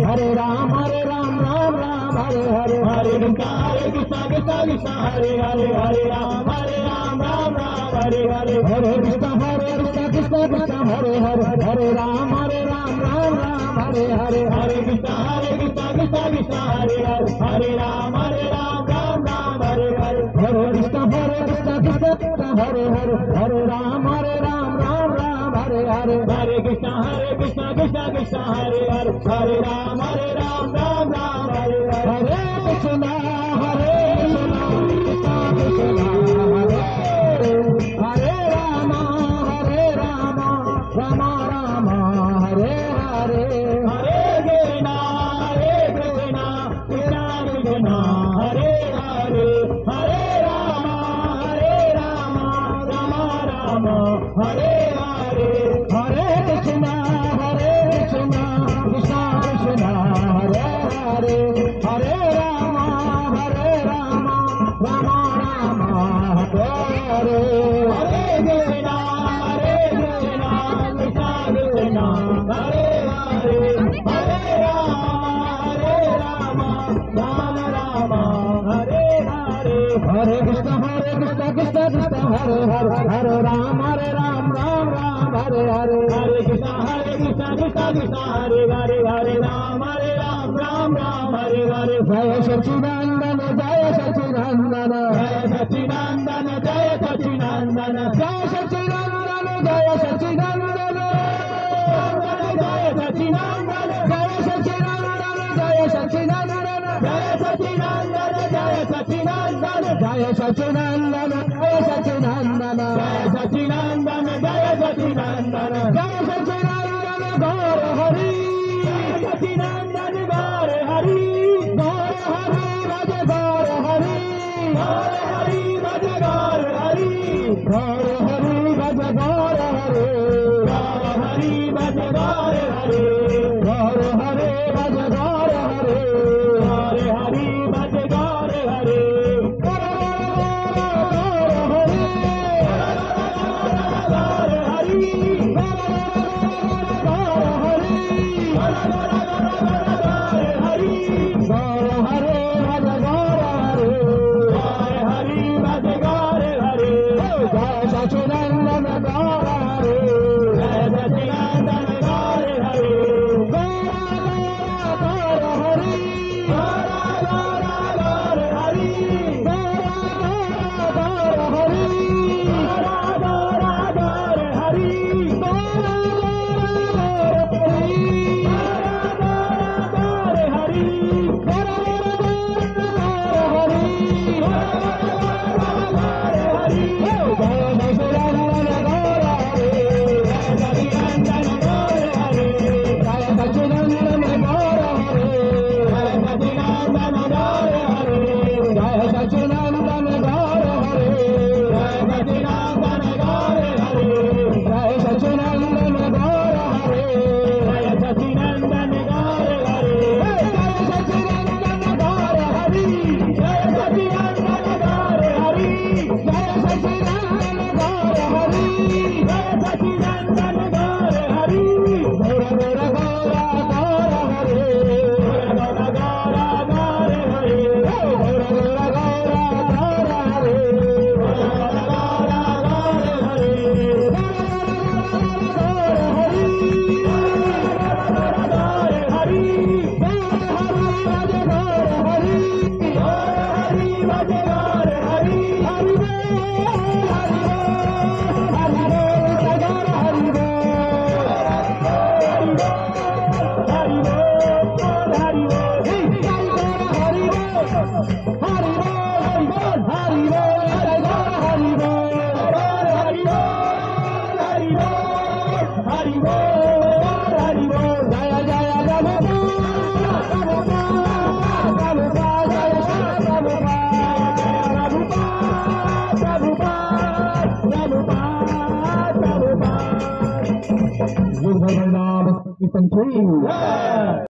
Hare Ram, Hare Ram, Ram Ram, Hare Hare Hare Krishna Krishna Krishna Hare Hare Hare Ram Ram Ram Hare Hare Hare Krishna Krishna Krishna Hare Hare Hare Ram Ram Hare Hare Hare Krishna Krishna Krishna Hare Hare Hare Ram Ram Hare Hare Hare Krishna Krishna Krishna Hare Hare Hare Ram Hare Hare Hare Krishna Krishna Krishna Hare Hare Hare Ram Hare Hare Hare Krishna Hare Rama Rama Rama Hare Hare Hare Krishna Krishna Krishna Hare Hare Hare Rama Rama Rama Hare Hare Hare Krishna Krishna Krishna Hare Hare Hare Rama Rama Rama Hare Hare Hare Krishna Krishna Krishna Hare Hare Hare Rama Rama Hare Hare Hare Krishna Krishna Hare Hare Hare Ram Hare Hare Hare Krishna Krishna Hare Hare Hare Ram Hare Hare Jaya Sachinandana Jaya Sachinandana Jaya Sachinandana Jaya Sachinandana Jaya Sachinandana Jaya Sachinandana Jaya Sachinandana Jaya Sachinandana Jaya Sachinandana Jaya Sachinandana Jaya Sachinandana Jaya Sachinandana Jaya Sachinandana Jaya Sachinandana Jaya Sachinandana Jaya Sachinandana Gaur Hari Jaya Sachinandana Gaur Hari Gaur Hari Raja Gaur Hari Gaur Hari Raja Gaur Hari Gaur Hari Raja Gaur Hari Gaur Hari Raja Gaur Hari Gaur Hari Raja Gaur Hari Gaur Hari Raja Gaur Hari Thank you.